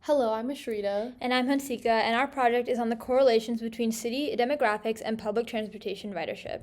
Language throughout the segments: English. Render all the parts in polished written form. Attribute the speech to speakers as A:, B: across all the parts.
A: Hello, I'm Ashrita.
B: And I'm Hansika, and our project is on the correlations between city demographics and public transportation ridership.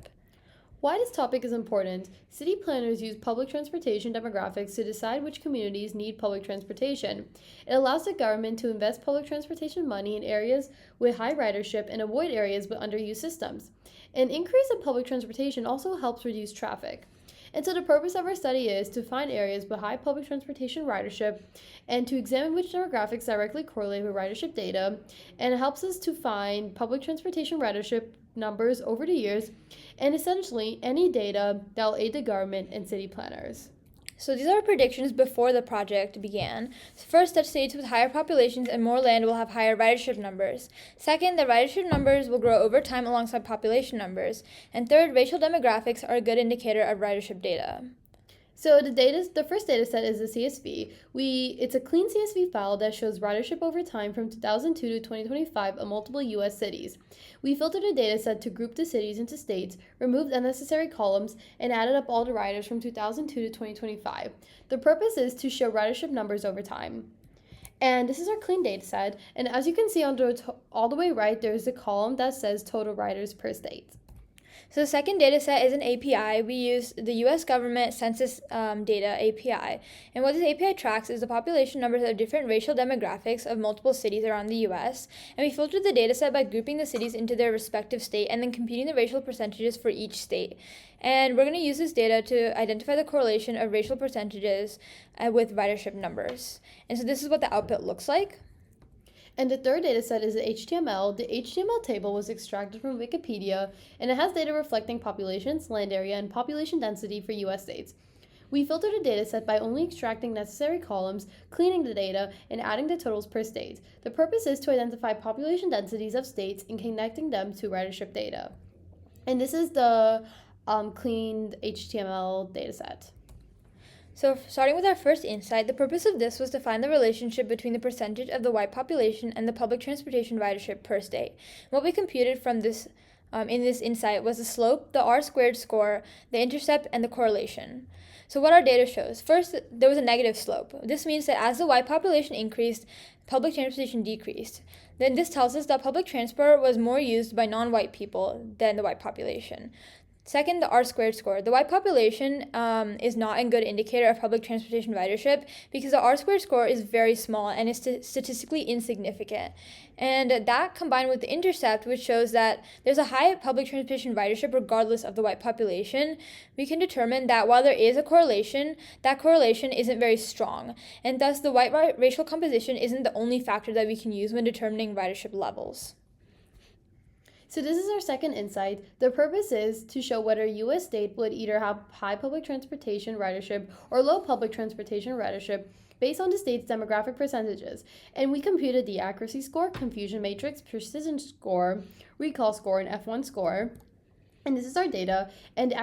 A: Why this topic is important: city planners use public transportation demographics to decide which communities need public transportation. It allows the government to invest public transportation money in areas with high ridership and avoid areas with underused systems. An increase in public transportation also helps reduce traffic. And so, the purpose of our study is to find areas with high public transportation ridership and to examine which demographics directly correlate with ridership data. And it helps us to find public transportation ridership numbers over the years and essentially any data that will aid the government and city planners.
B: So these are predictions before the project began. First, that states with higher populations and more land will have higher ridership numbers. Second, the ridership numbers will grow over time alongside population numbers. And third, racial demographics are a good indicator of ridership data.
A: So the first data set is the CSV. It's a clean CSV file that shows ridership over time from 2002 to 2025 of multiple U.S. cities. We filtered the data set to group the cities into states, removed unnecessary columns, and added up all the riders from 2002 to 2025. The purpose is to show ridership numbers over time. And this is our clean data set. And as you can see all the way right, there's a column that says total riders per state.
B: So the second data set is an API. We use the U.S. government census data API. And what this API tracks is the population numbers of different racial demographics of multiple cities around the U.S. And we filtered the data set by grouping the cities into their respective state and then computing the racial percentages for each state. And we're going to use this data to identify the correlation of racial percentages with ridership numbers. And so this is what the output looks like.
A: And the third data set is the HTML. The HTML table was extracted from Wikipedia, and it has data reflecting populations, land area, and population density for U.S. states. We filtered the data set by only extracting necessary columns, cleaning the data, and adding the totals per state. The purpose is to identify population densities of states and connecting them to ridership data. And this is the cleaned HTML data set.
B: So, starting with our first insight, the purpose of this was to find the relationship between the percentage of the white population and the public transportation ridership per state. What we computed from this in this insight was the slope, the R-squared score, the intercept, and the correlation. So what our data shows: first, there was a negative slope. This means that as the white population increased, public transportation decreased. Then this tells us that public transport was more used by non-white people than the white population. Second, the R-squared score. The white population is not a good indicator of public transportation ridership because the R-squared score is very small and is statistically insignificant. And that combined with the intercept, which shows that there's a high public transportation ridership regardless of the white population, we can determine that while there is a correlation, that correlation isn't very strong. And thus, the white racial composition isn't the only factor that we can use when determining ridership levels.
A: So this is our second insight. The purpose is to show whether a U.S. state would either have high public transportation ridership or low public transportation ridership based on the state's demographic percentages. And we computed the accuracy score, confusion matrix, precision score, recall score, and F1 score. And this is our data, and the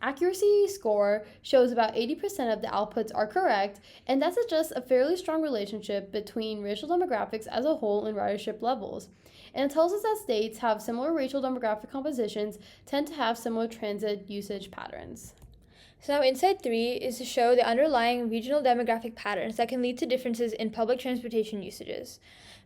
A: accuracy score shows about 80% of the outputs are correct, and that suggests a fairly strong relationship between racial demographics as a whole and ridership levels. And it tells us that states have similar racial demographic compositions, tend to have similar transit usage patterns.
B: So now insight 3 is to show the underlying regional demographic patterns that can lead to differences in public transportation usages.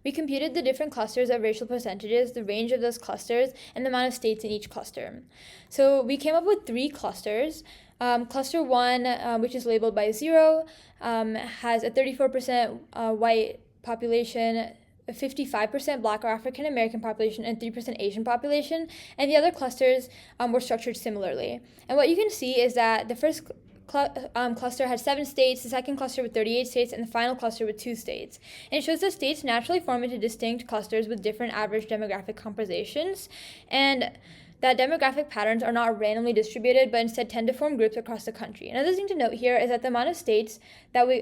B: We computed the different clusters of racial percentages, the range of those clusters, and the amount of states in each cluster. So we came up with 3 clusters. Cluster 1, which is labeled by 0, has a 34% white population, a 55% Black or African American population, and 3% Asian population, and the other clusters were structured similarly. And what you can see is that the first cluster had 7 states, the second cluster with 38 states, and the final cluster with 2 states. And it shows that states naturally form into distinct clusters with different average demographic compositions, and that demographic patterns are not randomly distributed, but instead tend to form groups across the country. Another thing to note here is that the amount of states that we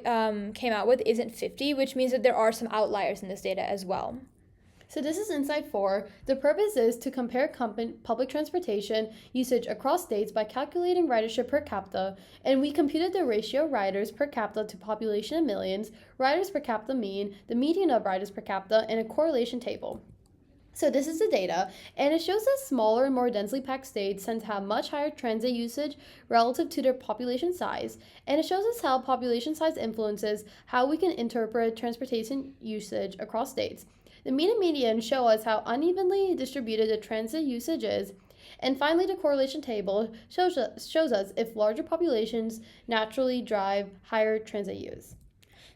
B: came out with isn't 50, which means that there are some outliers in this data as well.
A: So this is Insight 4. The purpose is to compare public transportation usage across states by calculating ridership per capita, and we computed the ratio riders per capita to population in millions, riders per capita mean, the median of riders per capita, and a correlation table. So this is the data, and it shows that smaller and more densely packed states tend to have much higher transit usage relative to their population size, and it shows us how population size influences how we can interpret transportation usage across states. The mean and median show us how unevenly distributed the transit usage is, and finally the correlation table shows us if larger populations naturally drive higher transit use.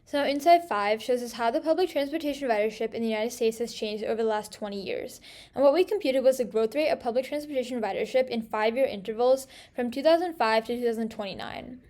B: So, Insight 5 shows us how the public transportation ridership in the United States has changed over the last 20 years. And what we computed was the growth rate of public transportation ridership in 5-year intervals from 2005 to 2029.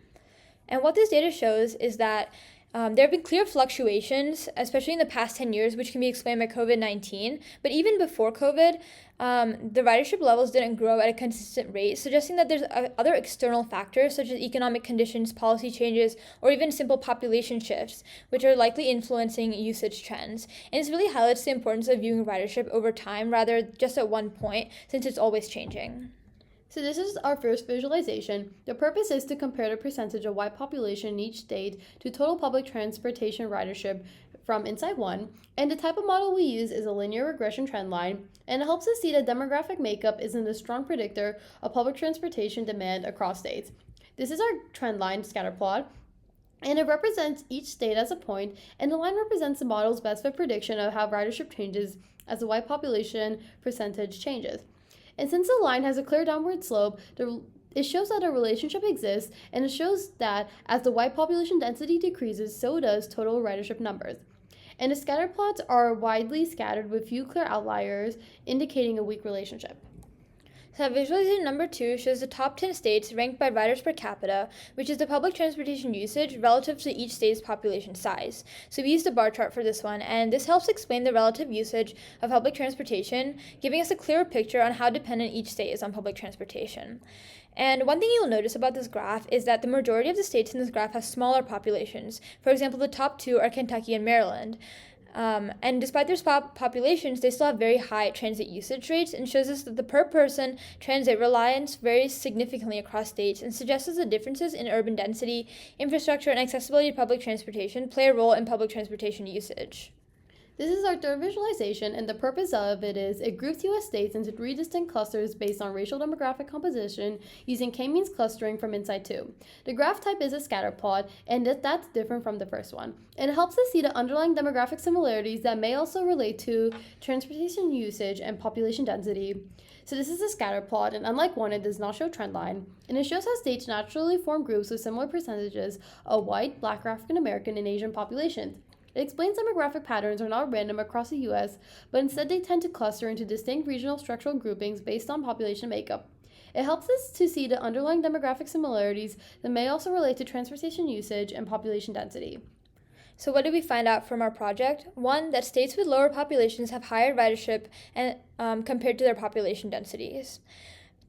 B: And what this data shows is that there have been clear fluctuations, especially in the past 10 years, which can be explained by COVID-19. But even before COVID, the ridership levels didn't grow at a consistent rate, suggesting that there's other external factors such as economic conditions, policy changes, or even simple population shifts, which are likely influencing usage trends. And this really highlights the importance of viewing ridership over time rather just at one point, since it's always changing.
A: So this is our first visualization. The purpose is to compare the percentage of white population in each state to total public transportation ridership from Insight 1, and the type of model we use is a linear regression trend line, and it helps us see that demographic makeup isn't a strong predictor of public transportation demand across states. This is our trend line scatter plot, and it represents each state as a point, and the line represents the model's best fit prediction of how ridership changes as the white population percentage changes. And since the line has a clear downward slope, it shows that a relationship exists, and it shows that as the white population density decreases, so does total ridership numbers. And the scatter plots are widely scattered with few clear outliers, indicating a weak relationship.
B: So visualization number 2 shows the top 10 states ranked by riders per capita, which is the public transportation usage relative to each state's population size. So we used a bar chart for this one, and this helps explain the relative usage of public transportation, giving us a clearer picture on how dependent each state is on public transportation. And one thing you'll notice about this graph is that the majority of the states in this graph have smaller populations. For example, the top 2 are Kentucky and Maryland. And despite their populations, they still have very high transit usage rates, and shows us that the per person transit reliance varies significantly across states, and suggests that the differences in urban density, infrastructure, and accessibility to public transportation play a role in public transportation usage.
A: This is our third visualization, and the purpose of it is it groups U.S. states into 3 distinct clusters based on racial demographic composition using k-means clustering from Insight 2. The graph type is a scatter plot, and that's different from the first one. And it helps us see the underlying demographic similarities that may also relate to transportation usage and population density. So this is a scatter plot, and unlike one, it does not show trend line, and it shows how states naturally form groups with similar percentages of white, Black, African American, and Asian populations. It explains demographic patterns are not random across the U.S., but instead they tend to cluster into distinct regional structural groupings based on population makeup. It helps us to see the underlying demographic similarities that may also relate to transportation usage and population density.
B: So what did we find out from our project? 1, that states with lower populations have higher ridership and compared to their population densities.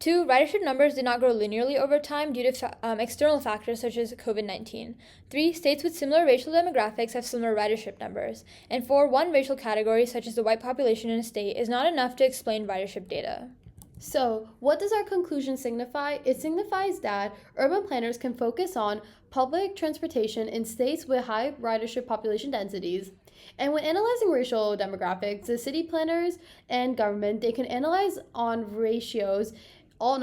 B: 2, ridership numbers did not grow linearly over time due to external factors such as COVID-19. 3, states with similar racial demographics have similar ridership numbers. And 4, one racial category such as the white population in a state is not enough to explain ridership data.
A: So, what does our conclusion signify? It signifies that urban planners can focus on public transportation in states with high ridership population densities. And when analyzing racial demographics, the city planners and government, they can analyze on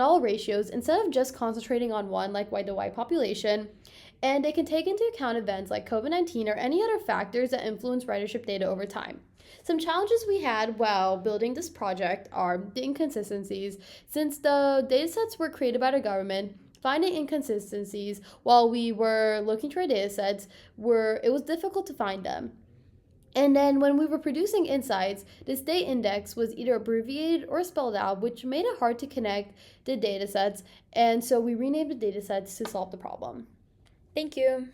A: all ratios instead of just concentrating on one like the white population. And they can take into account events like COVID-19 or any other factors that influence ridership data over time. Some challenges we had while building this project are the inconsistencies. Since the datasets were created by the government, finding inconsistencies while we were looking through our datasets it was difficult to find them. And then when we were producing insights, the state index was either abbreviated or spelled out, which made it hard to connect the datasets, and so we renamed the datasets to solve the problem.
B: Thank you.